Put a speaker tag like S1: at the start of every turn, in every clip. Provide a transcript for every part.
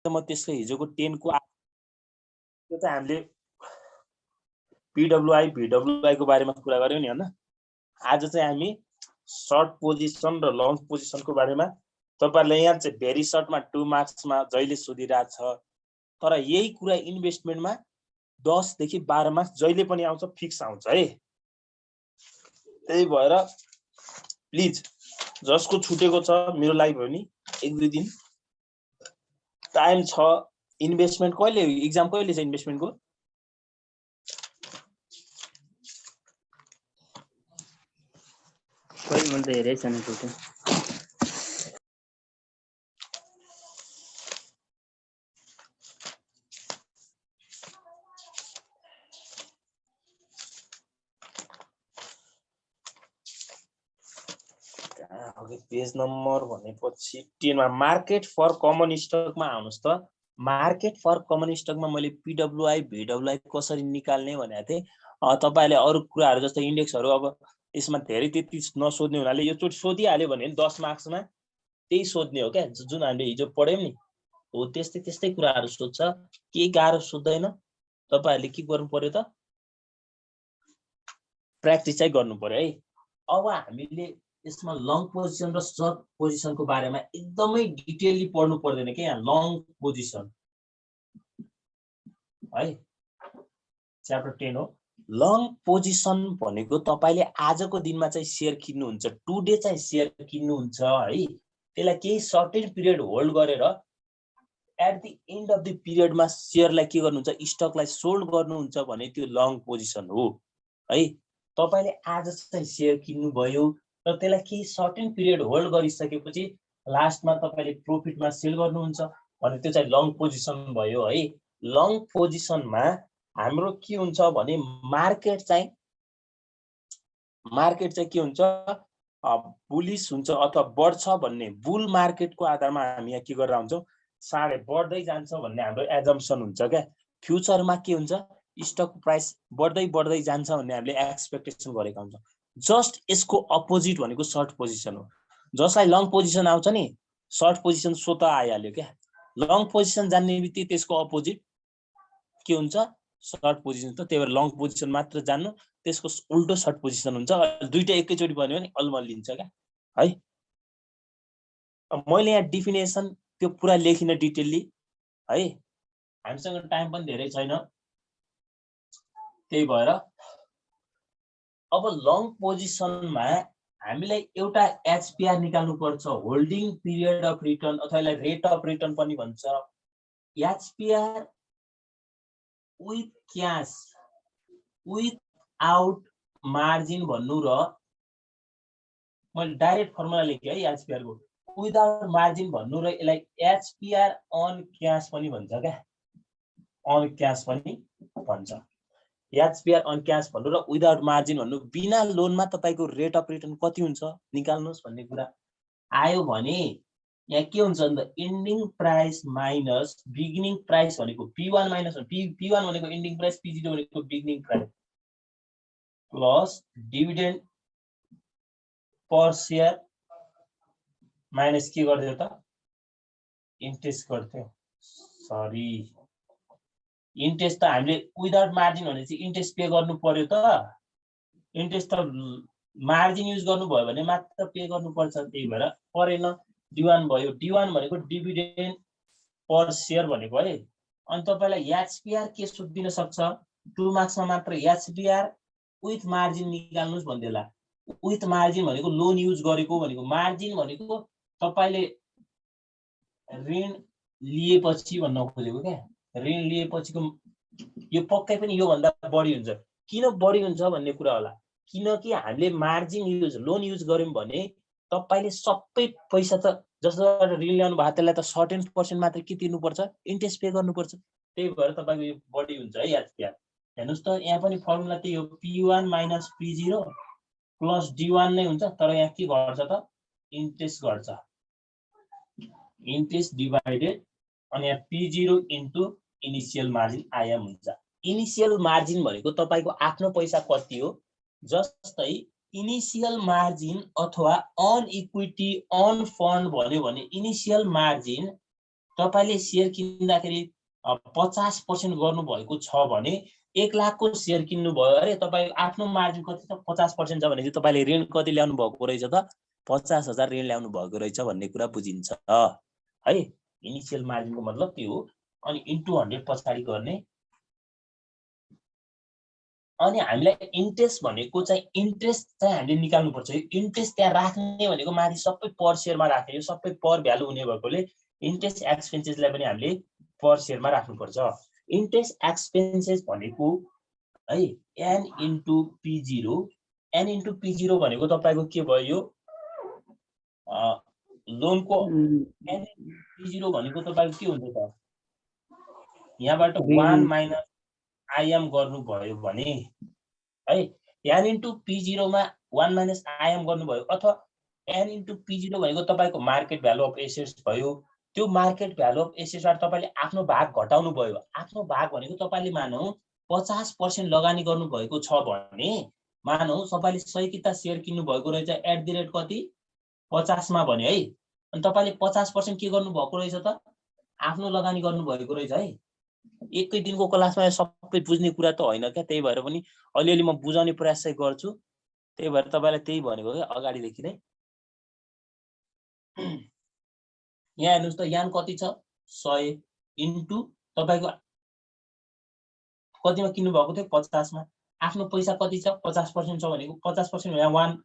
S1: म त्यसको हिजोको 10 को त्यो त हामीले PWI VWI को बारेमा कुरा गर्यौं नि हैन। आज चाहिँ हामी सर्ट पोजिसन र लङ पोजिसनको बारेमा तपाईहरुले यहाँ चाहिँ भेरी सर्टमा 2 मार्क्समा जहिले सोधिरहेछ तर यही कुरा इन्भेस्टमेन्टमा 10 देखि 12 मार्क्स जहिले पनि आउँछ फिक्स आउँछ है। त्यही भएर प्लिज जसको छुटेको छ मेरो लाइभ हो नि 1-2 दिन टाइम छ। इन्भेस्टमेन्ट कहिले एक्जाम कहिले छ इन्भेस्टमेन्टको?
S2: कोही मन त हेरै छैन त्यो
S1: पेज नम्बर भनेपछि 10 मा मार्केट फर कमन स्टकमा आउनुस् त। मार्केट फर कमन स्टकमा मैले PWI VWI कसरी निकाल्ने भनेको थिए। तपाईहरुले अरु कुराहरु जस्तै इन्डेक्सहरु अब यसमा धेरै त्यति नसोध्ने हुनाले यो चोट सोधिहाल्यो भने 10 मार्क्समा त्यही सोध्ने हो क्या जुन हामीले हिजो पढ्यौं नि हो त्यस्तै कुराहरु सोध्छ। के गाह्रो सोध्दैन। तपाईहरुले के गर्नु पर्यो त प्र्याक्टिस चाहिँ गर्नु पर्यो है। अब हामीले यसमा लङ पोजिसन र सर्ट पोजिसनको बारेमा एकदमै डिटेलली पढ्नु पर्दैन के। यहाँ लङ पोजिसन है च्याप्टर 10 हो। लङ पोजिसन भनेको तपाईले आजको दिनमा चाहिँ शेयर किन्नुहुन्छ, टुडे चाहिँ शेयर किन्नुहुन्छ है। त्यसलाई केही सर्टेन पिरियड होल्ड गरेर at the end of the पिरियडमा शेयरलाई के गर्नुहुन्छ स्टकलाई सोल्ड गर्नुहुन्छ भने त्यो लङ पोजिसन हो है। तपाईले आज चाहिँ शेयर किन्नु भयो र त्यसलाई केही सर्टेन पिरियड होल्ड गरिसकेपछि लास्टमा तपाईले प्रॉफिटमा सेल गर्नुहुन्छ भने त्यो चाहिँ लङ पोजिसन भयो है। लङ पोजिसनमा हाम्रो के हुन्छ भने मार्केट चाहिँ के हुन्छ बुलिश हुन्छ अथवा बढ्छ भन्ने बुल मार्केटको आधारमा हामी यहाँ के गरेर हुन्छौं साढे बढ्दै जान्छ भन्ने हाम्रो एजम्पसन हुन्छ क्या। फ्युचरमा के हुन्छ स्टक प्राइस बढ्दै जान्छ भन्ने हामीले एक्सपेक्टेसन गरेका हुन्छौं। जस्ट यसको अपोजिट भनेको सर्ट पोजिसन हो। जसलाई लङ पोजिसन आउँछ नि सर्ट पोजिसन स्वतः आइहाल्यो क्या। लङ पोजिसन जान्ने बित्तिकै त्यसको अपोजिट के हुन्छ सर्ट पोजिसन। त त्यही भएर लङ पोजिसन मात्र जान्नु त्यसको उल्टो सर्ट पोजिसन हुन्छ। दुईटा एकैचोटी भन्यो भने अलमल्लिन्छ क्या है। मैले यहाँ डेफिनेसन त्यो पुरा लेखिन डिटेलली है। हामीसँग टाइम पनि धेरै छैन। त्यही भएर अब लङ पोजिसनमा हामीलाई एउटा HPR निकाल्नु पर्छ, होल्डिङ पिरियड अफ रिटर्न अथवा यसलाई रेट अफ रिटर्न पनि भन्छ। HPR with cash with out margin भन्नु र मैले डाइरेक्ट फर्मुला लेखे है HPR को विदाउट मार्जिन भन्नु र यसलाई HPR अन क्याश पनि भन्छ क्या। अन क्याश पनि भन्छ। HPR अन क्याश भन्नु र विदाउट मार्जिन भन्नु बिना लोनमा तपाईको रेट अफ रिटर्न कति हुन्छ निकाल्नुस् भन्ने कुरा आयो भने यहाँ के हुन्छ भन्दा ending price minus beginning price भनेको P1 माइनस P1 भनेको एन्डिङ प्राइस P0 भनेको beginning price plus dividend per share minus के गर्दियो त इन्ट्रेस्ट गर्थ्यो। सरी इन्ट्रेस्ट त हामीले विदाउट मार्जिन भनेपछि इन्ट्रेस्ट पे गर्नु पर्यो त। इन्ट्रेस्ट त मार्जिन युज गर्नुभयो भने मात्र पे गर्नु पर्छ। त्यही भएर परेन D1 भयो। D1 भनेको डिभिडेन्ड पर शेयर भनेको है। अनि तपाईलाई HPR के सोधिन सक्छ 2 मार्क्समा मात्र HPR विथ मार्जिन निकाल्नुस् भन्देला। विथ मार्जिन भनेको लोन युज गरेको भनेको, मार्जिन भनेको तपाईले ऋण लिएपछि भन्न खोजेको क्या। ऋण लिएपछिको यो पक्कै पनि यो भन्दा बढी हुन्छ। किन बढी हुन्छ भन्ने कुरा होला किनकि हामीले मार्जिन युज लोन युज गर्यौं भने तपाईले सबै पैसा त जसबाट ऋण ल्याउनु भएको त्यसलाई त सर्टेन पर्सेन्ट मात्र के तिर्नु पर्छ इन्ट्रेस्ट पे गर्नु पर्छ। त्यही भएर तपाईको यो बढी हुन्छ है HPR। हेर्नुस् त यहाँ पनि फर्मुला त्यही हो P1 minus P0 plus D1 नै हुन्छ तर यहाँ के गर्छ त इन्ट्रेस्ट गर्छ। इन्ट्रेस्ट डिवाइडेड अनि यहाँ P0 into initial margin IM हुन्छ। इनिशियल मार्जिन भनेको तपाईको आफ्नो पैसा कति हो। जस्तै इनिशियल मार्जिन अथवा अन इक्विटी अन फन्ड भन्यो भने इनिशियल मार्जिन तपाईले शेयर किन्दाखेरि 50% गर्नु भएको छ भने 1 लाखको शेयर किन्नु भयो अरे तपाईको आफ्नो मार्जिन कति छ 50% छ भने चाहिँ तपाईले ऋण कति ल्याउनु भएको रहेछ त 50,000 ऋण ल्याउनु भएको रहेछ भन्ने कुरा बुझिन्छ है। इनिशियल मार्जिनको मतलब त्यो हो। अनि इन्टु 100 पछाडी गर्ने। अनि हामीलाई इन्ट्रेस्ट भनेको चाहिँ इन्ट्रेस्ट चाहिँ हामीले निकाल्नु पर्छ। यो इन्ट्रेस्ट त्यहाँ राख्ने भनेको माथि सबै पर शेयरमा राख्ने, यो सबै पर भ्यालु हुने भएकोले इन्ट्रेस्ट एक्सपेन्सेसलाई पनि हामीले पर शेयरमा राख्नु पर्छ। इन्ट्रेस्ट एक्सपेन्सेस भनेको है n into p0, n into p0 भनेको तपाईको के भयो लोनको n p0 भनेको तपाईको के हुन्छ त यहाँबाट 1 माइनस IM गर्नु भयो भने है n इन्टु p0 मा 1 माइनस IM गर्नु भयो अथवा n इन्टु p0 भनेको तपाईको मार्केट भ्यालु अफ एसेट्स भयो। त्यो मार्केट भ्यालु अफ एसेट्सबाट तपाईले आफ्नो भाग घटाउनु भयो। आफ्नो भाग भनेको तपाईले मानौ 50% लगानी गर्नु भएको छ भने मानौ तपाईले 100 किता शेयर किन्नु भएको रहेछ एट द रेट कति 50 मा भने है। अनि तपाईले 50% के गर्नु भएको रहेछ त आफ्नो लगानी गर्नु भएको रहेछ है। एकै दिनको क्लासमा सबै बुझ्ने कुरा त होइन क्या, त्यही भएर पनि अलिअलि म बुझाउने प्रयास चाहिँ गर्छु। त्यही भएर तपाईलाई त्यही भनेको के अगाडि देखि नै। यहाँ हेर्नुस् त यान कति छ 100 इन्टु तपाईको कतिमा किन्नु भएको थियो 50 मा। आफ्नो पैसा कति छ 50% छ भनेको 50% यहाँ 1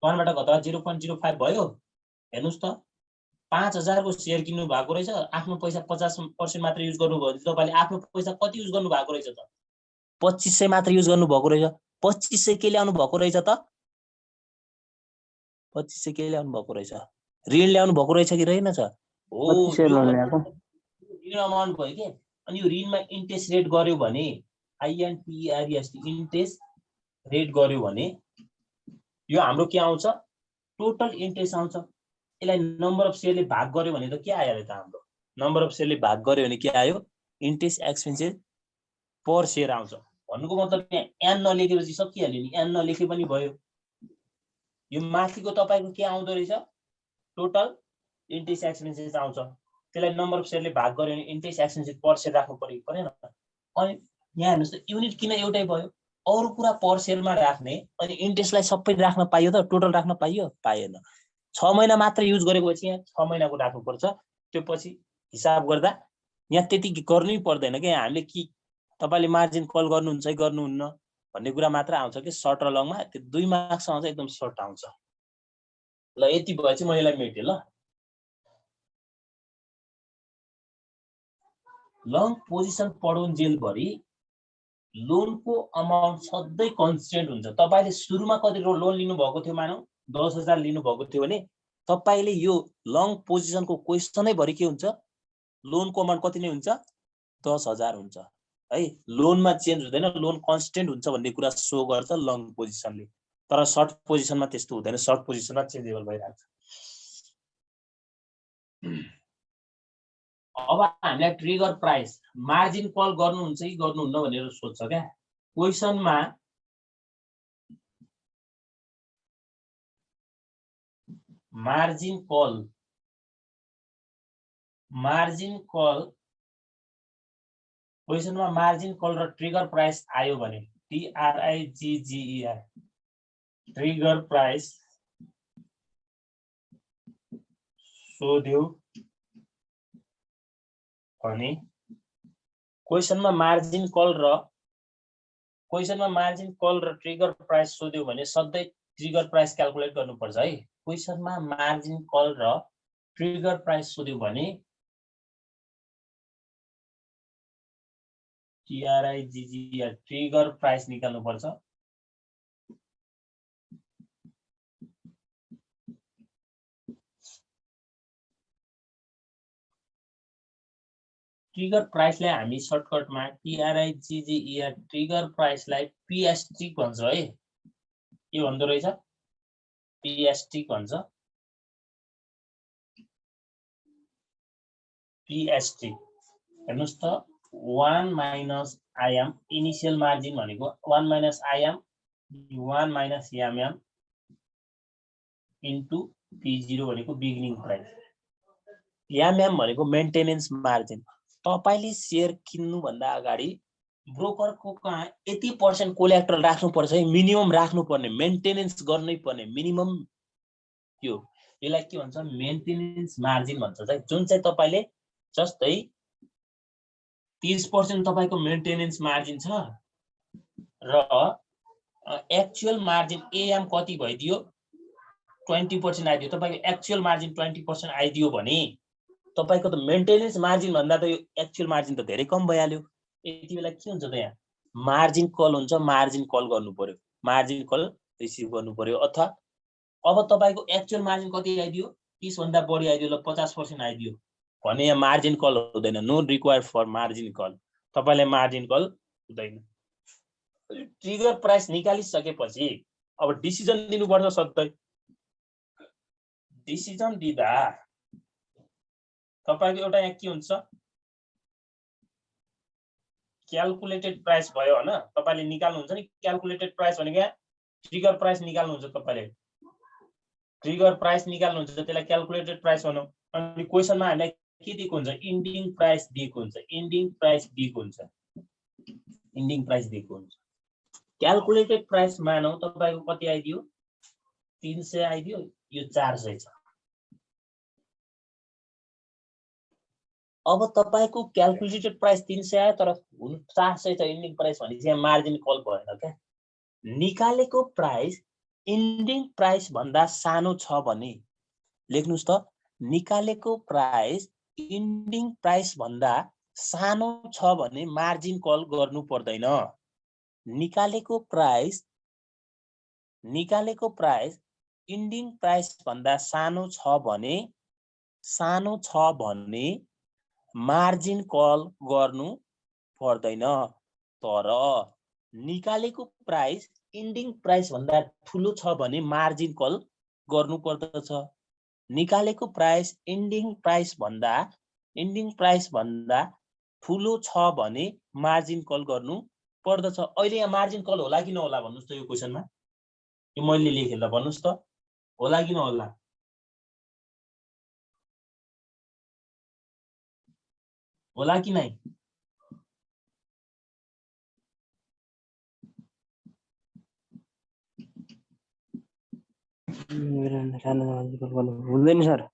S1: बाट घटाउँदा 0.05 भयो। हेर्नुस् त 5000 को शेयर किन्नु भएको रहेछ, आफ्नो पैसा 50% मात्र युज गर्नु भयो। तपाईले आफ्नो पैसा कति युज गर्नु भएको रहेछ त 2500 मात्र युज गर्नु भएको रहेछ। 2500 के ल्याउनु भएको रहेछ त 2500 के ल्याउनु भएको रहेछ ऋण ल्याउनु भएको रहेछ कि रहेन छ हो ऋण अमाउन्ट भयो के। अनि यो ऋणमा इन्ट्रेस्ट रेट गर्यो भने INTEREST इन्ट्रेस्ट रेट गर्यो भने यो हाम्रो के आउँछ टोटल इन्ट्रेस्ट आउँछ। यसलाई नम्बर अफ शेयरले भाग गर्यो भने त के आयो त हाम्रो नम्बर अफ शेयरले भाग गर्यो भने के आयो इन्ट्रेस्ट एक्सपेन्सेस पर शेयर आउँछ। भन्नुको मतलब यहाँ n नलेखेपछि सकिहाल्यो नि, n नलेखे पनि भयो। यो माथिको तपाईको के आउँदो रहेछ टोटल इन्ट्रेस्ट एक्सपेन्सेस आउँछ। त्यसलाई नम्बर अफ शेयरले भाग गर्यो भने इन्ट्रेस्ट एक्सपेन्सेस पर शेयर राख्नु परेन। अनि यहाँ हेर्नुस् त युनिट किन एउटै भयो अरु कुरा पर शेयरमा राख्ने अनि इन्ट्रेस्टलाई सबै राख्न पाइयो त टोटल राख्न पाइयो पाएन। 6 महिना मात्र युज गरेपछि यहाँ 6 महिनाको राख्नु पर्छ। त्यो पछि हिसाब गर्दा यहाँ त्यति गर्नै पर्दैन के। हामीले कि तपाईले मार्जिन कल गर्नुहुन्छ कि गर्नुहुन्न भन्ने कुरा मात्र आउँछ कि सर्ट र लङमा। त्यो 2 मार्क्स आउँछ एकदम सर्ट आउँछ। ल यति भएपछि म यसलाई मेटे ल। लङ पोजिसन पढुन्जेल भरि लोनको अमाउन्ट सधैं कन्स्टेन्ट हुन्छ। तपाईले सुरुमा कति लोन लिनु भएको थियो मानौ 10,000 लिनु भएको थियो भने तपाईले यो लङ पोजिसनको क्वेशनै भरि के हुन्छ लोनको अमाउन्ट कति नै हुन्छ 10,000 हुन्छ है। लोनमा चेन्ज हुँदैन, लोन कन्स्टेन्ट हुन्छ भन्ने कुरा सो गर्छ लङ पोजिसनले। तर सर्ट पोजिसनमा त्यस्तो हुँदैन, सर्ट पोजिसनमा चेन्जेबल भइराख्छ। अब हामीलाई ट्रिगर प्राइस मार्जिन कल गर्नुहुन्छ कि गर्नुहुन्न भनेर सोध्छ क्या क्वेशनमा। मार्जिन कल क्वेशनमा मार्जिन कल र ट्रिगर प्राइस आयो भने TRIGGER ट्रिगर प्राइस सोध्यो भने क्वेशनमा मार्जिन कल र ट्रिगर प्राइस सोध्यो भने सधैं ट्रिगर प्राइस क्याल्कुलेट गर्नुपर्छ है। क्वेशनमा मार्जिन कल र ट्रिगर प्राइस सोध्यो भने TRIGGER ट्रिगर प्राइस निकाल्नु पर्छ। ट्रिगर प्राइसलाई हामी सर्टकटमा TRIGGER ट्रिगर प्राइसलाई PST भन्छ है। के भन्दो रहेछ PST भन्छ। PST हेर्नुस् त 1 माइनस IM इनिशियल मार्जिन भनेको 1 minus IM 1 minus MM into P0 भनेको बिगिनिङ प्राइस। या म्याम भनेको मेन्टेनेन्स मार्जिन। तपाईले शेयर किन्नु भन्दा अगाडि ब्रोकरको कहाँ यति % कोल्याट्रल राख्नुपर्छ है, मिनिमम राख्नुपर्ने, मेन्टेनेन्स गर्नै पर्ने मिनिमम यो, यसलाई के भन्छ मेन्टेनेन्स मार्जिन भन्छ चाहिँ, जुन चाहिँ तपाईले जस्तै 30% तपाईको मेन्टेनेन्स मार्जिन छ र एक्चुअल मार्जिन एएम कति भइदियो 20% आइदियो, तपाईको एक्चुअल मार्जिन 20% आइदियो भने तपाईको त मेन्टेनेन्स मार्जिन भन्दा त यो एक्चुअल मार्जिन त धेरै कम भइहाल्यो। यति बेला के हुन्छ त यहाँ मार्जिन कल हुन्छ, मार्जिन कल गर्नु पर्यो, मार्जिन कल रिसिभ गर्नु पर्यो। अथवा अब तपाईको एक्चुअल मार्जिन कति आइदियो 30 भन्दा बढी आइदियो, ल 50% आइदियो भने यहाँ मार्जिन कल हुँदैन, no required for margin call, तपाईलाई मार्जिन कल हुँदैन। ट्रिगर प्राइस निकालिसकेपछि अब डिसिजन दिनुपर्छ सधैँ। डिसिजन दिँदा तपाईको एउटा यहाँ के हुन्छ क्याल्कुलेटेड प्राइस भयो हैन, तपाईले निकाल्नुहुन्छ नि क्याल्कुलेटेड प्राइस भनेको ट्रिगर प्राइस निकाल्नुहुन्छ, तपाईले ट्रिगर प्राइस निकाल्नुहुन्छ, त्यसलाई क्याल्कुलेटेड प्राइस भनौं। अनि क्वेशनमा हामीलाई के दिएको हुन्छ इन्डिङ प्राइस दिएको हुन्छ, इन्डिङ प्राइस दिएको हुन्छ, इन्डिङ प्राइस दिएको हुन्छ। क्याल्कुलेटेड प्राइस मानौ तपाईको कति आइदियो 300 आइदियो, यो 400 छ। अब तपाईको क्याल्कुलेटेड प्राइस 300 आयो तर 400 छ इन्डिङ प्राइस भनेपछि यहाँ मार्जिन कल भएन क्या। निकालेको प्राइस इन्डिङ प्राइस भन्दा सानो छ भने लेख्नुस् त, निकालेको प्राइस इन्डिङ प्राइस भन्दा सानो छ भने मार्जिन कल गर्नु पर्दैन। निकालेको प्राइस इन्डिङ प्राइस भन्दा सानो छ भने मार्जिन कल गर्नु पर्दैन। तर निकालेको प्राइस इन्डिङ प्राइस भन्दा ठुलो छ भने मार्जिन कल गर्नु पर्दछ। निकालेको प्राइस इन्डिङ प्राइस भन्दा ठुलो छ भने मार्जिन कल गर्नु पर्दछ। अहिले यहाँ मार्जिन कल होला कि नहोला भन्नुस् त, यो क्वेशनमा यो मैले लेखे ल भन्नुस् त, होला कि नहोला? होला कि नै?
S2: हुँदैन sir.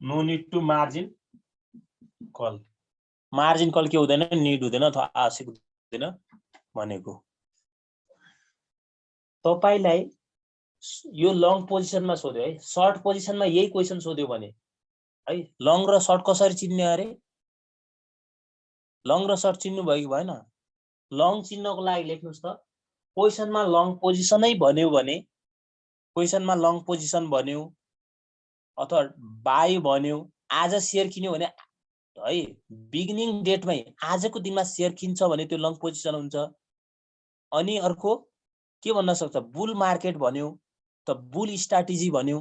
S1: No need to margin call, margin call के हुँदैन निड हुँदैन अथवा आवश्यक हुँदैन भनेको। तपाईलाई यो लङ पोजिसनमा सोध्यो है, सर्ट पोजिसनमा यही क्वेशन सोध्यो भने है लङ र सर्ट कसरी चिन्ने अरे? लङ र सर्ट चिन्नु भयो कि भएन? लङ चिन्नको लागि लेख्नुस् त, क्वेशनमा लङ पोजिसनै भन्यो भने, क्वेशनमा लङ पोजिसन भन्यो अथवा बाई भन्यो, आज शेयर किन्यो भने है बिगिनिङ डेटमै आजको दिनमा शेयर किन्छ भने त्यो लङ पोजिसन हुन्छ। अनि अर्को के भन्न सक्छ बुल मार्केट भन्यो त बुल स्ट्राटेजी भन्यो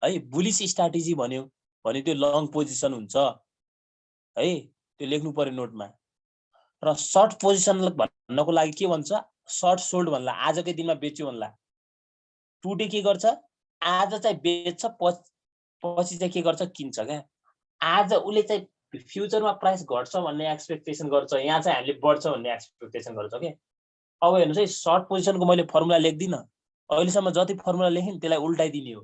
S1: है, बुलिश स्ट्राटेजी भन्यो भने त्यो लङ पोजिसन हुन्छ है, त्यो लेख्नु पर्यो नोटमा। र सर्ट पोजिसन भन्नको लागि के भन्छ सर्ट सोल्ड भन्ला, आजकै दिनमा बेच्यो भन्ला। टुडे के गर्छ आज चाहिँ बेच्छ, पछि चाहिँ के गर्छ किन्छ क्या। आज उले चाहिँ फ्युचरमा प्राइस घट्छ भन्ने एक्सपेक्टेसन गर्छ, यहाँ चाहिँ हामीले बढ्छ भन्ने एक्सपेक्टेसन गर्छ के। अब हेर्नुस् है सर्ट पोजिसनको मैले फर्मुला लेख्दिन, अहिलेसम्म जति फर्मुला लेखेँ त्यसलाई उल्टाइदिने हो।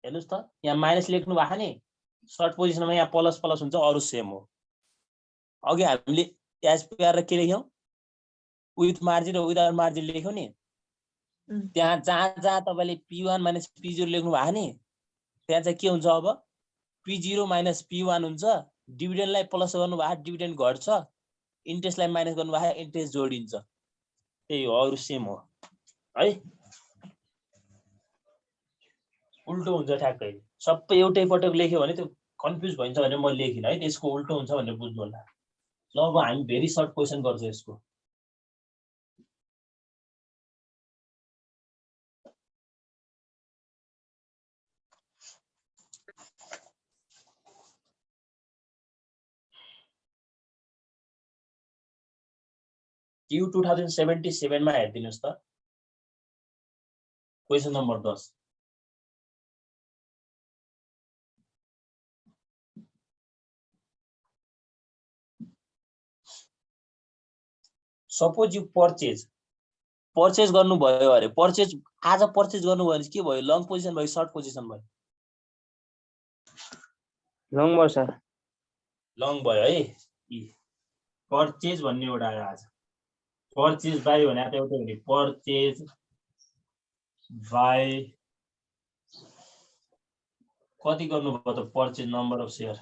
S1: हेर्नुस् त यहाँ माइनस लेख्नु भएको नि, सर्ट पोजिसनमा यहाँ प्लस प्लस हुन्छ, अरु सेम हो। अघि हामीले एसपीआर र के लेख्यौं विथ मार्जिन र विदाउट मार्जिन लेख्यौं नि, त्यहाँ जहाँ तपाईले P1 माइनस P0 लेख्नु भएको नि, त्यहाँ चाहिँ के हुन्छ अब P0 माइनस P1 हुन्छ, डिभिडेन्डलाई प्लस गर्नु भएको डिभिडेन्ड घट्छ, इन्ट्रेस्टलाई माइनस गर्नु भएको इन्ट्रेस्ट जोडिन्छ, त्यही हो, अरु सेम हो है। उल्टो हुन्छ ठ्याक्कै, सबै एउटै पटक लेख्यो भने त्यो कन्फ्युज भइन्छ भने म लेखिन है, त्यसको उल्टो हुन्छ भनेर बुझ्नु होला। ल अब हामी भेरी सर्ट क्वेशन गर्छौं यसको। Q 2077 मा हेर्दिनुस् त question number 10 suppose you purchase गर्नु भयो अरे पर्चेज आज पर्चेज गर्नु भयो भने के भयो लङ पोजिसन भयो सर्ट पोजिसन भयो
S2: लङ भयो सर
S1: लङ भयो है पर्चेज भन्ने एउटा आयो आज पर्चेज बाई भने त एउटै हुने पर्चेज बाई कति गर्नुभयो त purchase number of share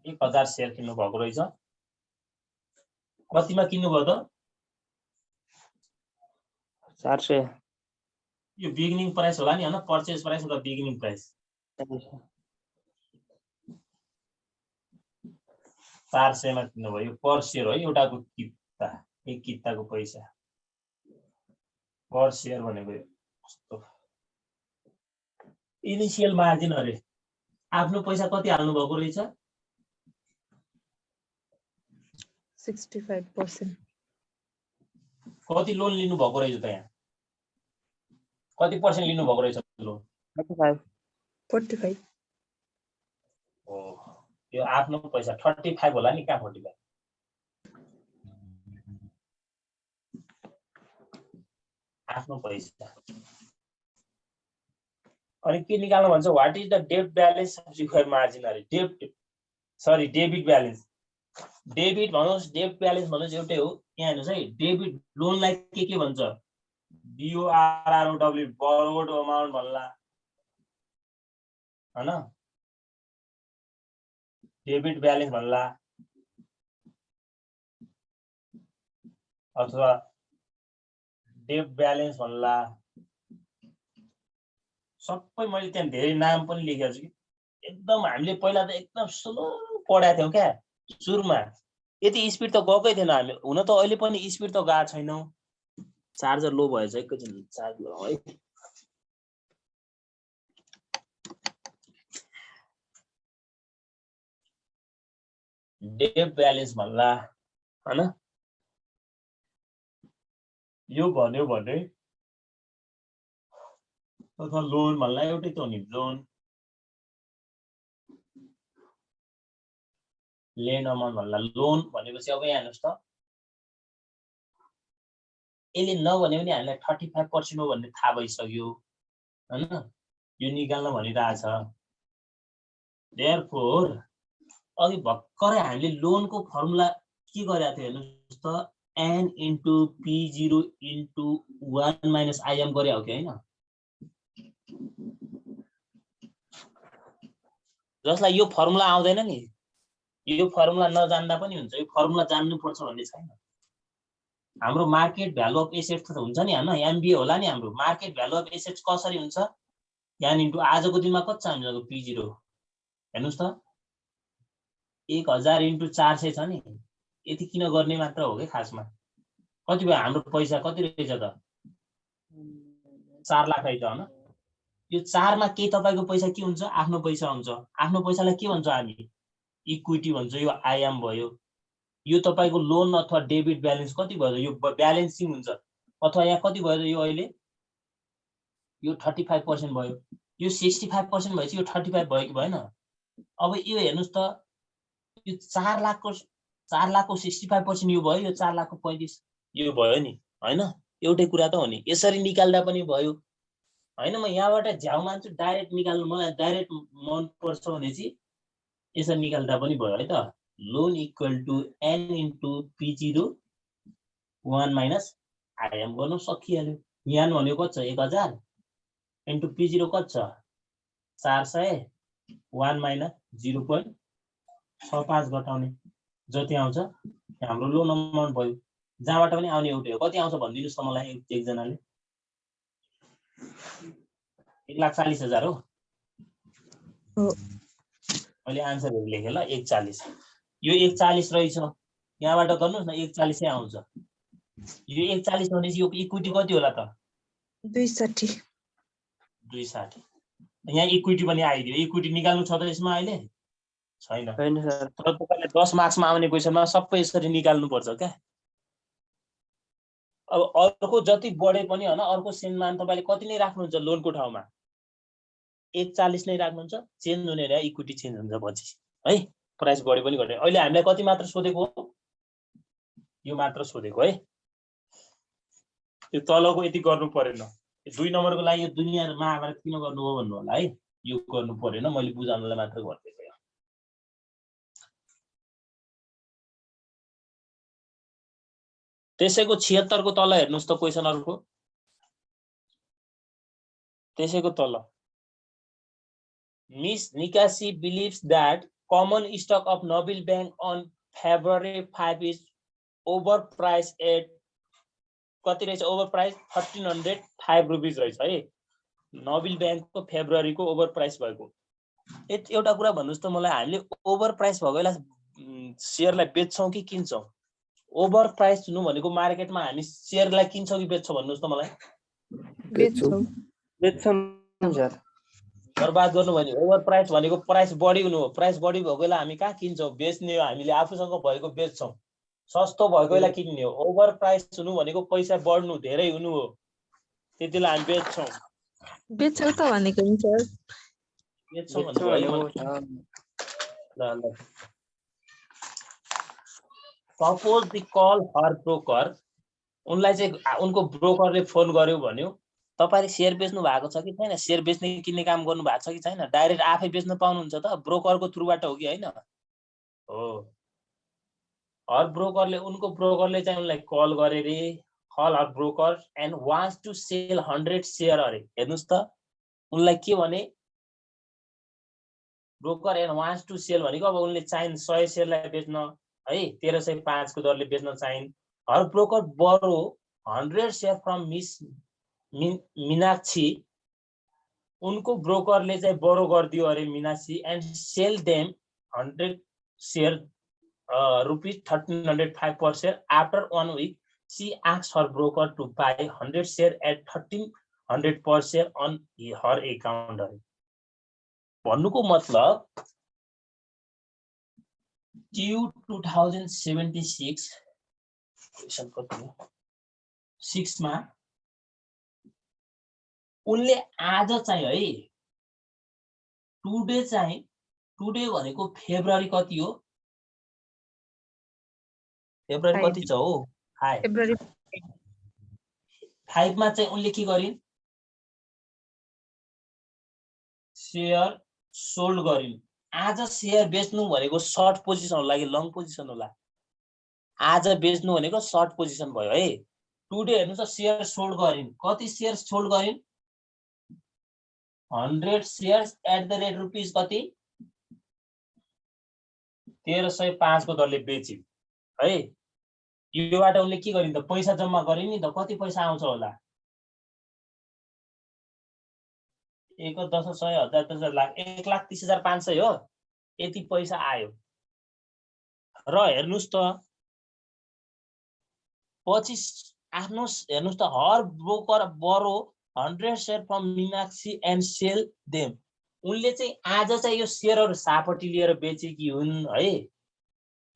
S1: 1000 share किन्नु भएको रहेछ कतिमा किन्नु भयो त
S2: 400
S1: यो बिगिनिङ प्राइस होला नि हैन पर्चेज प्राइस र बिगिनिङ प्राइस 400 मा किन्नु भयो पर शेयर हो एउटाको किता एक किताको पैसा पर शेयर भनेको कस्तो इनिशियल मार्जिन अरे आफ्नो पैसा कति हाल्नु भएको रहेछ
S3: 65%.
S1: कति लोन लिनु भएको रहेछ त यहाँ कति पर्सेन्ट लिनु भएको रहेछ लोन
S3: 45.
S1: ओ यो आफ्नो पैसा 35 होला नि कहाँ 45 आफ्नो पैसा अनि के निकाल्नु भन्छ what is the debt balance subsequent margin अरे डेबिट ब्यालेन्स डेबिट भन्नुस् डेट ब्यालेन्स भन्नुस् एउटै हो यहाँ हेर्नुस् है डेबिट लोनलाई के भन्छ BORROW borrowed amount भन्ला हैन डेबिट ब्यालेन्स भन्ला अथवा डेट ब्यालेन्स भन्ला सबै मैले त्यहाँ धेरै नाम पनि लेखेको छु कि एकदम हामीले पहिला त एकदम स्लो पढाएको थियौं क्या सुरुमा यति स्पिड त गएकै थिएन हामी हुन त अहिले पनि स्पिड त गएको छैनौ चार्जर लो भएछ एकैछिन चार्ज गरौँ है डेट ब्यालेन्स भन्ला हैन यो भन्यो भने अथवा लोन भन्ला एउटै त हो नि लोन लेन अमाउन्ट भन्ला लोन भनेपछि अब यहाँ हेर्नुस् त यसले नभने पनि हामीलाई 35% हो भन्ने थाहा भइसक्यो हैन यो निकाल्न भनिरहेछ देयरफोर अघि भर्खरै हामीले लोनको फर्मुला के गरेका थियौ हेर्नुस् त n into p0 into 1 minus im गरे हो कि हैन जसलाई यो फर्मुला आउँदैन नि यो फर्मुला नजान्दा पनि हुन्छ यो फर्मुला जान्नु पर्छ भन्ने छैन हाम्रो मार्केट भ्यालु अफ एसेट्स त हुन्छ नि हैन एमबीए होला नि हाम्रो मार्केट भ्यालु अफ एसेट्स कसरी हुन्छ यान इन्टु आजको दिनमा कति छ हामीको p0 हेर्नुस् त 1000 इन्टु 400 छ नि यति किन गर्ने मात्र हो के खासमा कति भयो हाम्रो पैसा कति रहेछ त 4 लाख रहेछ हैन यो 4 मा के तपाईको पैसा के हुन्छ आफ्नो पैसा हुन्छ आफ्नो पैसालाई के भन्छ हामी इक्विटी भन्छ यो आइएम भयो यो तपाईको लोन अथवा डेबिट ब्यालेन्स कति भयो यो ब्यालेन्सिङ हुन्छ अथवा यहाँ कति भयो यो अहिले यो 35% भयो यो 65% भएपछि यो 35 भयो कि भएन अब यो हेर्नुस् त यो 4 लाखको 65% यो भयो यो 4 लाखको 35 यो भयो नि हैन एउटै कुरा त हो नि यसरी निकाल्दा पनि भयो हैन म यहाँबाट झ्याउ मान्छु डाइरेक्ट निकाल्नु मलाई डाइरेक्ट मन पर्छ भने चाहिँ यसरी निकाल्दा पनि भयो है त loan equal to n into p0 1 minus im गर्नु सकिहाल्यो यहाँ भनेको कति छ 1000 into p0 कति छ 400 1 minus 0.65 घटाउने जति आउँछ हाम्रो लोन अमाउन्ट भयो जहाँबाट पनि आउने एउटै हो कति आउँछ भनिदिनुस् त मलाई एकजनाले 1,40,000 हो मैले आन्सर लेखे ल 140 यो 140 रहेछ यहाँबाट गर्नुस् न 140 नै आउँछ यो 140 भनेपछि यो इक्विटी कति होला त
S3: 260
S1: यहाँ इक्विटी पनि आइदियो इक्विटी निकाल्नु छ त यसमा अहिले छैन।
S2: छैन सर।
S1: तर तपाईले 10 मार्क्समा आउने क्वेशनमा सबै यसरी निकाल्नु पर्छ क्या। अब अर्को जति बढे पनि हैन, अर्को सेनमान तपाईले कति नै राख्नुहुन्छ लोनको ठाउँमा 1.40 नै राख्नुहुन्छ, चेन्ज हुने रे इक्विटी चेन्ज हुन्छ पछि है, प्राइस बढे पनि घटे। अहिले हामीलाई कति मात्र सोधेको हो, यो मात्र सोधेको है। यो तलको यति गर्नु परेन। 2 नम्बरको लागि यो दुनिया महाभारत किन गर्नु हो भन्नु होला है, यो गर्नु परेन, मैले बुझाउनलाई मात्र गरिदिएको। त्यसैको 76 को तल हेर्नुस् त क्वेशन अर्को, त्यसैको तल मिस निकासी believes that common stock of Nobil Bank on February 5 is overpriced at कति रहेछ, ओभरप्राइस 1305 रुपीज रहेछ है। नोबिल ब्याङ्कको फेब्रुअरीको ओभर प्राइस भएको। एउटा कुरा भन्नुस् त मलाई, हामीले ओभर प्राइस भएको बेला शेयरलाई बेच्छौं कि किन्छौं? ओभर प्राइस हुनु भनेको मार्केटमा हामी शेयरलाई किन्छौं कि बेच्छौं भन्नुस् त मलाई?
S2: बेच्छौं सर।
S1: बर्बाद गर्नु भने ओभर प्राइस भनेको प्राइस बढी हुनु हो। प्राइस बढी भएको बेला हामी कहाँ किन्छौं? बेच्ने हो, हामीले आफूसँग भएको बेच्छौं। सस्तो भएको बेला किन्ने हो। ओभर प्राइस हुनु भनेको पैसा बढ्नु, धेरै हुनु हो, त्यतिले हामी बेच्छौं।
S3: बेच्छौ त भनेको नि सर।
S1: बेच्छौं भनेको ल suppose the call her broker, उनलाई चाहिँ उनको ब्रोकरले फोन गर्यो भन्यो, तपाईले शेयर बेच्नु भएको छ कि छैन, शेयर बेच्ने किन्ने काम गर्नु भएको छ कि छैन, डाइरेक्ट आफै बेच्न पाउनुहुन्छ त? ब्रोकरको थ्रुबाट हो कि हैन? हो। हर ब्रोकरले, उनको ब्रोकरले चाहिँ उनलाई कल गरे रे, call her broker and wants to sell 100 share अरे। हेर्नुस् त उनलाई के भने, broker and wants to sell भनेको अब उनले चाहिन् 100 शेयरलाई बेच्न है, 1305 को दरले बेच्न चाहिन्। Her broker borrow 100 share from miss Meenakshi, उनको ब्रोकरले चाहिँ बोरो गरिदियो अरे Meenakshi, and sell them 100 share rupees 1305 per share. After 1 week, she asked her broker to buy 100 share at 1300 per share on her account. भन्नुको मतलब Q 2076 क्वेशन कति हो 6 मा उनले आज चाहिँ है, टुडे चाहिँ, टुडे भनेको फेब्रुअरी कति हो, फेब्रुअरी कति छ हो, 5
S3: फेब्रुअरी
S1: 5 मा चाहिँ उनले के गरिन्, शेयर सोल्ड गरिन्। आज शेयर बेच्नु भनेको सर्ट पोजिसन होला कि लङ पोजिसन होला? आज बेच्नु भनेको सर्ट पोजिसन भयो है। टुडे हेर्नु त शेयर सोल्ड गरिन्, कति शेयर सोल्ड गरिन्, 100 shares at the rate rupees कति, 1305 को दरले बेचिन् है। योबाट उनले के गरिन् त, पैसा जम्मा गरिन् नि त, कति पैसा आउँछ होला, 1 10 100 1000 10 लाख, 1,30,500 हो, यति पैसा आयो। र हेर्नुस् त पछि आफ्नो हेर्नुस् त, her broker borrow 100 share from Meenakshi and sell them, उनले चाहिँ आज चाहिँ यो शेयरहरु सापटी लिएर बेचेकी हुन् है।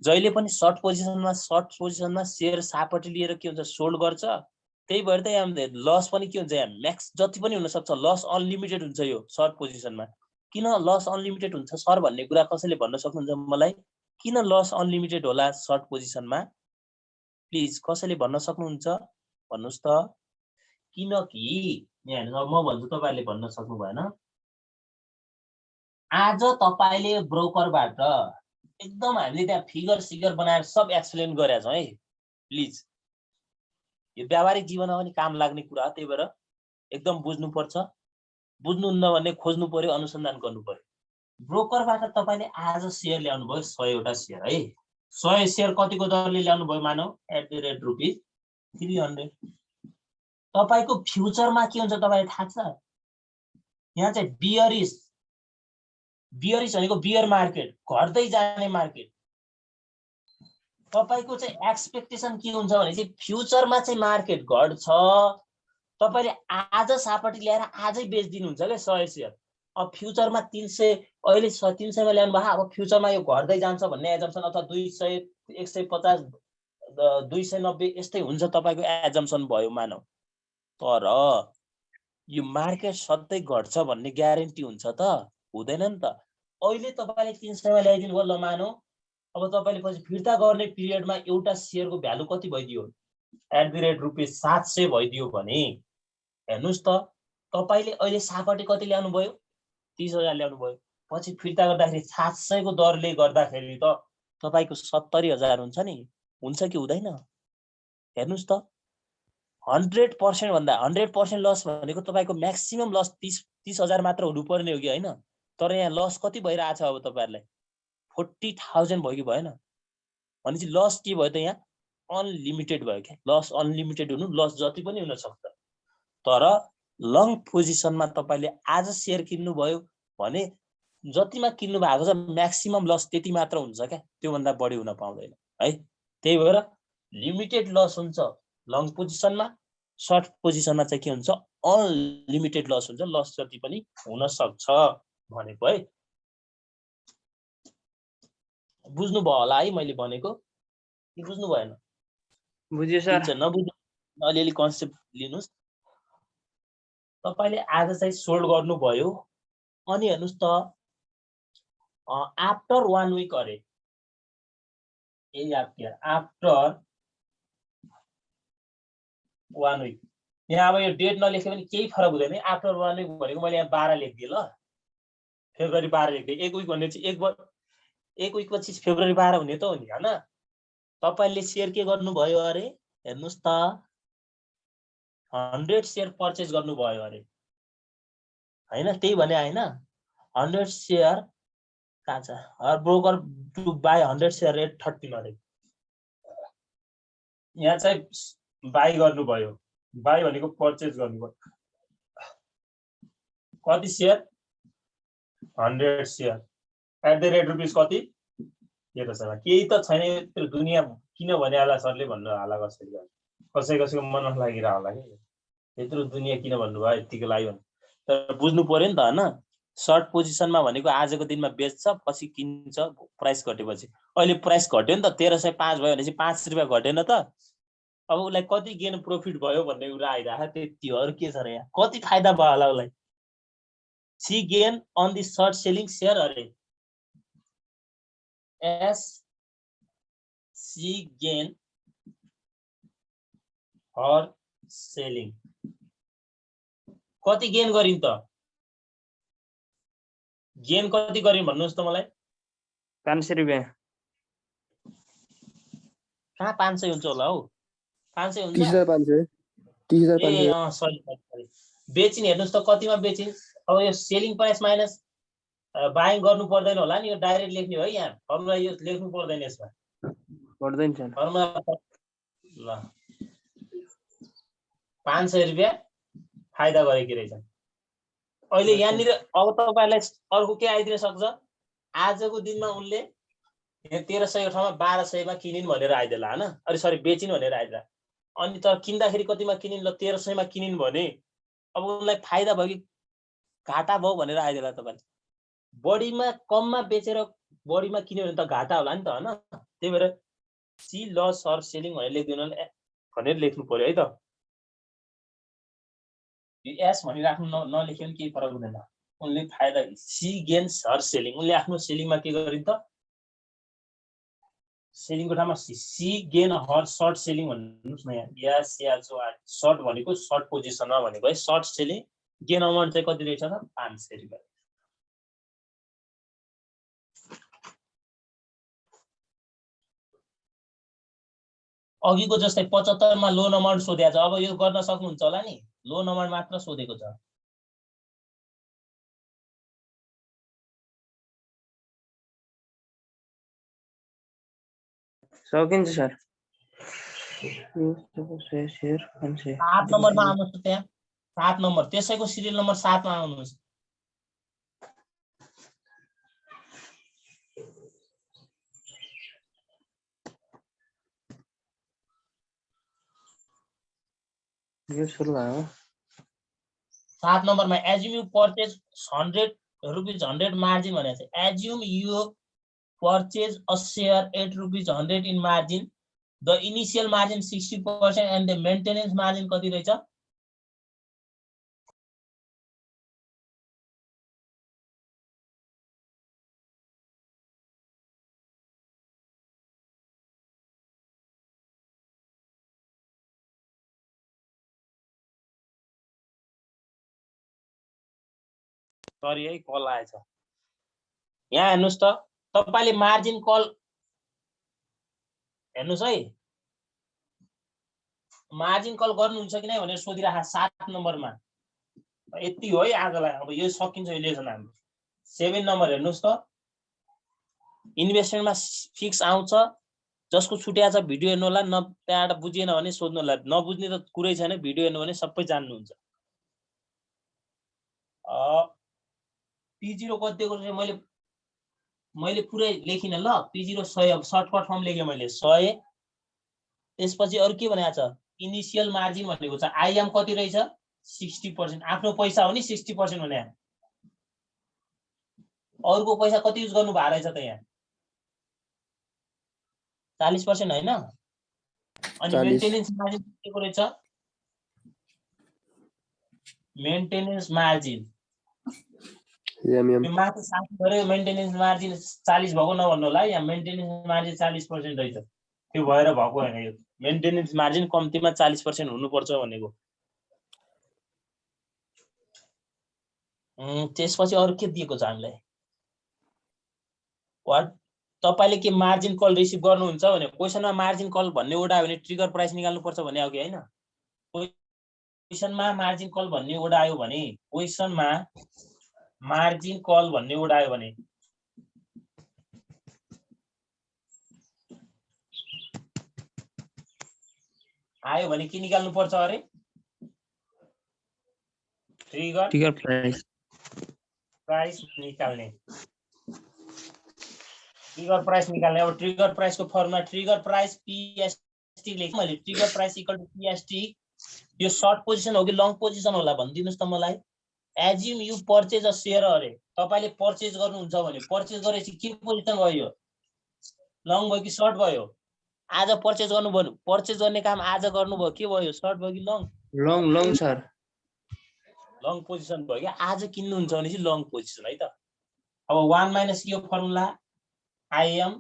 S1: जहिले पनि सर्ट पोजिसनमा शेयर सापटी लिएर के हुन्छ, सोल्ड गर्छ। त्यही भएर त यहाँ लस पनि के हुन्छ, यहाँ म्याक्स जति पनि हुन सक्छ, लस अनलिमिटेड हुन्छ यो सर्ट पोजिसनमा। किन लस अनलिमिटेड हुन्छ सर भन्ने कुरा कसैले भन्न सक्नुहुन्छ मलाई? किन लस अनलिमिटेड होला सर्ट पोजिसनमा? प्लिज कसैले भन्न सक्नुहुन्छ? भन्नुस् त। किनकि यहाँ म भन्छु, तपाईहरुले भन्न सक्नु भएन। आज तपाईले ब्रोकरबाट एकदम हामीले त्यहाँ फिगर सिगर बनाएर सब एक्सप्लेन गरेका छौं है। प्लिज यो व्यावहारिक जीवनमा पनि काम लाग्ने कुरा हो, त्यही भएर एकदम बुझ्नु पर्छ। बुझ्नुहुन्न भने खोज्नु पर्यो, अनुसन्धान गर्नु पर्यो। ब्रोकरबाट तपाईले आज शेयर ल्याउनु भयो 100 वटा शेयर है। 100 शेयर कतिको दरले ल्याउनु भयो मानौ, एट द रेट रुपीस 300। तपाईको फ्युचरमा के हुन्छ तपाईलाई थाहा छ? यहाँ चाहिँ बियरिश भनेको बियर मार्केट, घट्दै जाने मार्केट। तपाईको चाहिँ एक्सपेक्टेसन के हुन्छ भने चाहिँ फ्युचरमा चाहिँ मार्केट घट्छ, तपाईले आज सापटी ल्याएर आजै बेच्दिनुहुन्छ के 100 शेयर। अब फ्युचरमा 300 अहिले 300 मा ल्याउनु भयो अब फ्युचरमा यो घट्दै जान्छ भन्ने एजम्पसन अथवा 200 150 290 यस्तै हुन्छ तपाईको एजम्पसन भयो मानौ तर यो मार्केट सधैँ घट्छ भन्ने ग्यारेन्टी हुन्छ त हुँदैन नि त अहिले तपाईले 300 मा ल्याइदिनु भयो ल मानौ अब तपाईले पछि फिर्ता गर्ने पिरियडमा एउटा शेयरको भ्यालु कति भइदियो @700 भइदियो भने हेर्नुस् त तपाईले अहिले सापटे कति ल्याउनु भयो 30,000 ल्याउनु भयो पछि फिर्ता गर्दाखेरि 700 को दरले गर्दाखेरि त तपाईको 70,000 हुन्छ नि हुन्छ कि हुँदैन हेर्नुस् त 100% भन्दा 100% लस भनेको तपाईको म्याक्सिमम लस 30,000 मात्र हुनुपर्ने हो कि हैन तर यहाँ लस कति भइराछ अब तपाईहरुलाई 40,000 भयो कि भएन भनेपछि लस के भयो त यहाँ अनलिमिटेड भयो के लस अनलिमिटेड हुनु लस जति पनि हुन सक्छ तर लङ पोजिसनमा तपाईले आज शेयर किन्नु भयो भने जतिमा किन्नु भएको छ म्याक्सिमम लस त्यति मात्र हुन्छ क्या त्यो भन्दा बढी हुन पाउँदैन है त्यही भएर लिमिटेड लस हुन्छ लङ पोजिसनमा सर्ट पोजिसनमा चाहिँ के हुन्छ अनलिमिटेड लस हुन्छ लस जति पनि हुन सक्छ भनेको है बुझ्नु भयो होला है मैले भनेको कि बुझ्नु भएन
S2: बुझ्यो सर
S1: नबुझ्नु अलिअलि कन्सेप्ट लिनुस् तपाईले आज चाहिँ सोल्ड गर्नु भयो अनि हेर्नुस् त आफ्टर 1 वीक अरे आफ्टर 1 वीक यहाँ अब यो डेट नलेखे पनि केही फरक हुँदैन आफ्टर 1 वीक भनेको मैले यहाँ 12 लेख्दिए ल फेब्रुअरी 12 लेख्दिए 1 वीक भन्ने चाहिँ एक वीक पछि फेब्रुअरी 12 हुने त हो नि हैन तपाईले शेयर के गर्नु भयो अरे हेर्नुस् त 100 शेयर पर्चेज गर्नु भयो अरे हैन त्यही भने हैन 100 शेयर कहाँ छ her broker to buy 100 share rate 30 अरे यहाँ चाहिँ बाई गर्नु भयो बाई भनेको पर्चेज गर्नु भयो कति शेयर 100 शेयर @ कति 1300 केही त छैन त्यो दुनिया किन भने होला सरले भन्नु होला कसैको मन लागिरा होला के त्यत्रो दुनिया किन भन्नु भयो यतिको लागि तर बुझ्नु पर्यो नि त हैन सर्ट पोजिसनमा भनेको आजको दिनमा बेच्छ पछि किन्छ प्राइस घटेपछि अहिले प्राइस घट्यो नि त 1305 भयो भनेपछि 5 रुपैयाँ घटेन त अब उलाई कति गेन प्रॉफिट भयो भन्ने कुरा आइराछ त्यति हो अरु के छ र यहाँ कति फाइदा भयो होला उलाई C gain on the short selling share अरे एस सी गेन और सेलिङ कति गेन गरिन् त गेन कति गरिन् भन्नुस् त मलाई
S2: 500 रुपैयाँ
S1: कहाँ 500 हुन्छ होला हौ 500 हुन्छ
S4: 30,500
S1: ए सरी बेचिन हेर्नुस् त कतिमा बेचिन अब यो सेलिङ प्राइस माइनस बाइङ गर्नु पर्दैन होला नि यो डाइरेक्ट लेख्ने हो यहाँ फर्मुला यो लेख्नु पर्दैन यसमा
S2: पर्दैन छैन
S1: फर्मुला ल 500 रुपैयाँ फाइदा गरेकी रहेछ अहिले यहाँनिर अब तपाईलाई अर्को के आइदिन सक्छ आजको दिनमा उनले 1300 को ठाउँमा 1200 मा किनिन् भनेर आइदेला हैन अरे सरी बेचिन् भनेर आइदेला अनि त किन्दाखेरि कतिमा किनिन् ल 1300 मा किनिन् भने अब उनलाई फाइदा भयो कि घाटा भयो भनेर आइदेला तपाईले बढीमा कममा बेचेर बढीमा किन्यो भने त घाटा होला नि त हैन त्यही भएर सी लस अर सेलिङ भनेर लेख्दिनु भनेर लेख्नु पर्यो है त एस भनिराख्नु नलेख्यो भने केही फरक हुँदैन उनले फाइदा सी गेन हर सेलिङ उनले आफ्नो सेलिङमा के गरिन् त सेलिङको ठाउँमा सी गेन हर सर्ट सेलिङ भन्नुस् न यहाँ एस या जो सर्ट भनेको सर्ट पोजिसनमा भनेको है सर्ट सेलिङ गेन अमाउन्ट चाहिँ कति रहेछ त 500 रुपैयाँ अघिको जस्तै 75 मा लोन अमाउन्ट सोधेको छ अब यो गर्न सक्नुहुन्छ होला नि लोन अमाउन्ट मात्र सोधेको छ
S2: सकिन्छ सर
S1: 7 नम्बरमा आउनुहोस् त त्यहाँ 7 नम्बर त्यसैको सिरियल नम्बर 7 मा आउनुहोस्
S2: यो सुरु भयो
S1: 7 नम्बरमा एज्युम यु परचेज 100 ₹100 मार्जिन भनेको छ assume you purchase a share at ₹100 in margin, the initial margin 60% and the maintenance margin कति रहेछ? सरी है कल आएछ यहाँ हेर्नुस् त तपाईले मार्जिन कल हेर्नुस् है मार्जिन कल गर्नुहुन्छ कि नै भनेर सोधिराखा 7 नम्बरमा यति हो है आजलाई अब यो सकिन्छ यो लेसन हाम्रो 7 नम्बर हेर्नुस् त इन्भेस्टमेन्टमा फिक्स आउँछ जसको छुट्या छ भिडियो हेर्नु होला न त्यहाँबाट बुझिएन भने सोध्नु होला नबुझ्ने त कुरै छैन भिडियो हेर्नु भने सबै जान्नुहुन्छ P0 कति दिएको छ मैले पुरै लेखिन ल P0 100 सर्टकट फर्म लेखे मैले 100 त्यसपछि अरु के भनेको छ इनिशियल मार्जिन भनेको छ आइएम कति रहेछ 60% आफ्नो पैसा हो नि 60% भने अरुको पैसा कति युज गर्नु भा रहेछ त यहाँ 40% हैन अनि मेन्टेनेन्स मार्जिन के रहेछ मेन्टेनेन्स मार्जिन माथि साथी गरे मेन्टेनेन्स मार्जिन 40 भएको नभन्नु होला यहाँ मेन्टेनेन्स मार्जिन 40% रहेछ त्यो भएर भएको हैन यो मेन्टेनेन्स मार्जिन कम्तिमा 40% हुनु पर्छ भनेको त्यसपछि अरु के दिएको छ हामीलाई वाट तपाईले के मार्जिन कल रिसिभ गर्नुहुन्छ भने क्वेशनमा मार्जिन कल भन्ने ओडा भने ट्रिगर प्राइस निकाल्नु पर्छ भन्ने हो कि हैन क्वेशनमा मार्जिन कल भन्ने ओडा आयो भने क्वेशनमा मार्जिन कल भन्ने ओडा आयो भने के निकाल्नु पर्छ अरे ट्रिगर प्राइस निकाल्ने ट्रिगर प्राइस निकाल्ने अब ट्रिगर प्राइस को फर्मुला ट्रिगर प्राइस पीएसटी लेख्नु मैले trigger price equal to PST यो सर्ट पोजिसन हो कि लङ पोजिसन होला भन्दिनुस् त मलाई assume you purchase a share अरे तपाईले पर्चेज गर्नुहुन्छ भने पर्चेज गरेपछि के पोजिसन भयो यो लङ भयो कि सर्ट भयो आज पर्चेज गर्नुभयो पर्चेज गर्ने काम आज गर्नुभयो के भयो सर्ट भयो कि
S2: लङ सर
S1: लङ पोजिसन भयो कि आज किन्नुहुन्छ भने चाहिँ लङ पोजिसन है त अब 1 माइनस यो formula IM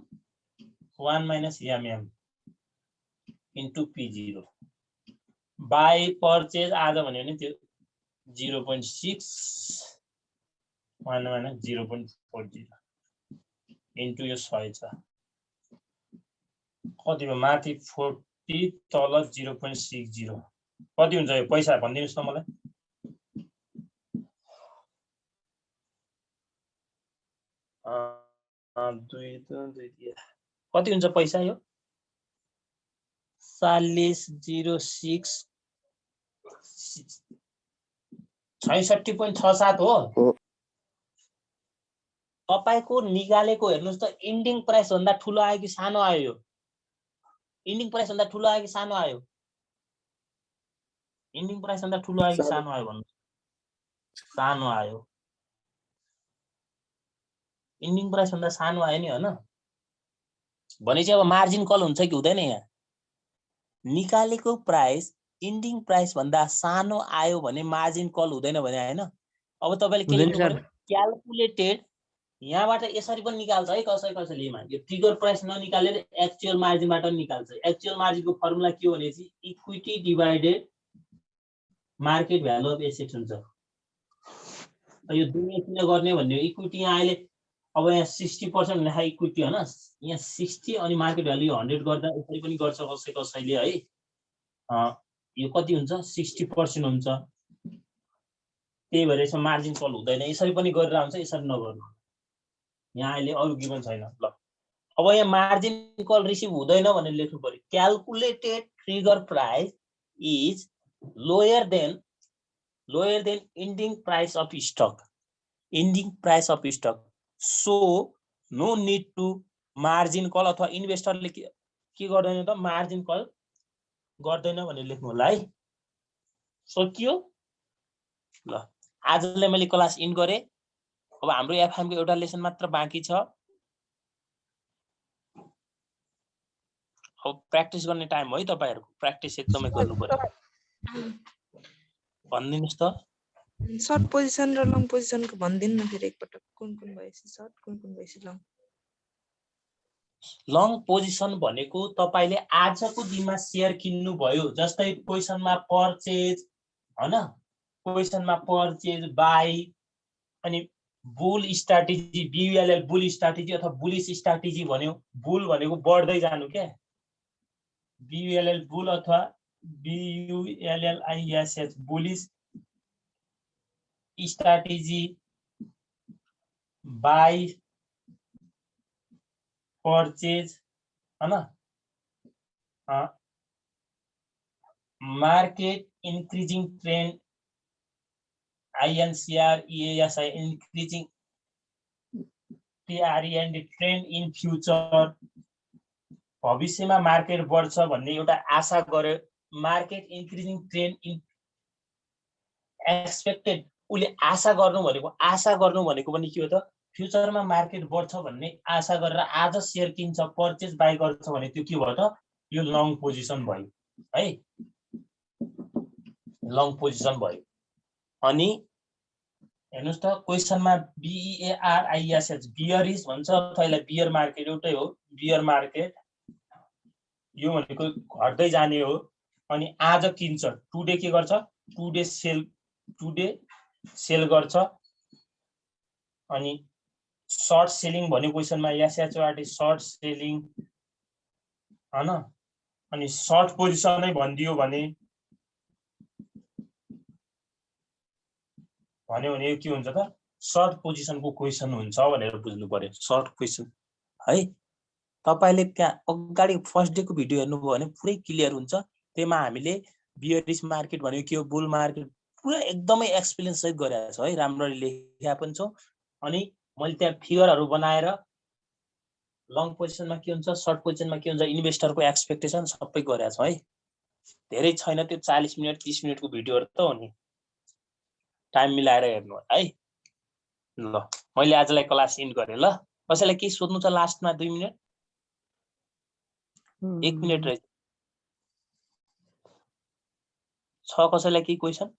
S1: 1 minus MM into P0 by purchase आज भन्यो भने त्यो 0.6 1 minus 0.40 into यो 100 छ कति भयो माथि 40 तल 0.60 कति हुन्छ यो पैसा भनिदिनुस् त मलाई कति हुन्छ पैसा यो 40.06 66.67 हो तपाईको निकालेको हेर्नुस् त एन्डिङ प्राइस भन्दा ठुलो आयो कि सानो आयो यो एन्डिङ प्राइस भन्दा ठुलो आयो कि सानो आयो एन्डिङ प्राइस भन्दा ठुलो आयो कि सानो आयो भन्नु सानो आयो एन्डिङ प्राइस भन्दा सानो आयो नि हैन भनेपछि अब मार्जिन कल हुन्छ कि हुँदैन यहाँ निकालेको प्राइस एन्डिङ प्राइस भन्दा सानो आयो भने मार्जिन कल हुँदैन भने हैन अब तपाईले के लेख्नु पर्यो क्याल्कुलेटेड यहाँबाट यसरी पनि निकाल्छ है कसैले यो ट्रिगर प्राइस ननिकालेर एक्चुअल मार्जिनबाट निकाल्छ एक्चुअल मार्जिनको फर्मुला के हो भने चाहिँ equity divided market value of assets हुन्छ यो दुई किन गर्ने भन्ने इक्विटी यहाँ अहिले अब यहाँ 60% लेखा इक्विटी हैन यहाँ 60 अनि मार्केट भ्यालु 100 गर्दा यसरी पनि गर्छ कसैले है यो कति हुन्छ 60% हुन्छ त्यही भएर यसमा मार्जिन कल हुँदैन यसरी पनि गरेर हुन्छ यसरी नगर्नु यहाँ अहिले अरु गिभन छैन ल अब यहाँ मार्जिन कल रिसिभ हुँदैन भनेर लेख्नु पर्यो calculated trigger price is lower than ending price of stock so no need to margin call अथवा इन्भेस्टरले के गर्दैन त मार्जिन कल गर्दैन भनेर लेख्नु होला है सकियो ल आजले मैले क्लास इन गरे अब हाम्रो एफएम को एउटा लेसन मात्र बाँकी छ। अब प्र्याक्टिस गर्ने टाइम हो है तपाईहरुको, प्र्याक्टिस एकदमै गर्नु पर्यो। भन्दिनुस् त
S3: सर्ट पोजिसन र लङ पोजिसनको भन्दिनु न फेरि एकपटक, कुन कुन भएपछि सर्ट कुन कुन भएपछि लङ।
S1: लङ पोजिसन भनेको तपाईले आजको दिनमा शेयर किन्नु भयो, जस्तै क्वेशनमा पर्चेज हैन, क्वेशनमा पर्चेज बाई, अनि bull strategy BULL bull strategy अथवा बुलिश स्ट्र्याटेजी भन्यो। बुल भनेको बढ्दै जानु के, BULL बुल अथवा BULLISH bullish strategy buy purchase हैन, market increasing trend INCR EASI increasing TREND trend in future, भविष्यमा मार्केट बढ्छ भन्ने एउटा आशा गर्यो। Market increasing trend in expected, उले आशा गर्नु भनेको पनि के हो त, फ्युचरमा मार्केट बढ्छ भन्ने आशा गरेर आज शेयर किन्छ, पर्चेज बाई गर्छ भने त्यो के भयो त, यो लङ पोजिसन भयो है, लङ पोजिसन भयो। अनि हेर्नुस् त क्वेशनमा BEARISH बियरिश भन्छ अथवा यसलाई बियर मार्केट एउटै हो, बियर मार्केट यो भनेको घट्दै जाने हो। अनि आज किन्छ, टुडे के गर्छ, टुडे सेल गर्छ। अनि सर्ट सेलिङ भन्यो क्वेशनमा SHORT सर्ट सेलिङ हैन। अनि सर्ट पोजिसन नै भनिदियो भने यो के हुन्छ त, सर्ट पोजिसनको क्वेशन हुन्छ भनेर बुझ्नु पर्यो। सर्ट क्वेशन है, तपाईले त्यहाँ अगाडि फर्स्ट डे को भिडियो हेर्नुभयो भने पुरै क्लियर हुन्छ। त्यसमा हामीले बियरिश मार्केट भनेको के हो, बुल मार्केट पुरा एकदमै एक्सपिरियन्स सहित गरेका छ है, राम्ररी लेखेका पनि छौ। अनि मैले त्यहाँ फिगरहरु बनाएर लङ पोजिसनमा के हुन्छ, सर्ट पोजिसनमा के हुन्छ, इन्भेस्टरको एक्सपेक्टेसन सबै गरेका छौ है। धेरै छैन त्यो 40 मिनेट 30 मिनेटको भिडियोहरु त हो नि, टाइम मिलाएर हेर्नु है। ल मैले आजलाई क्लास इन्ड गरे। ल कसैलाई के सोध्नु छ लास्टमा 2 मिनेट 1 मिनेट रहेछ छ, कसैलाई के क्वेशन?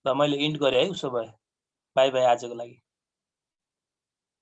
S1: ल मैले इन्ड गरे है, उसो भए बाइ बाइ आजको लागि।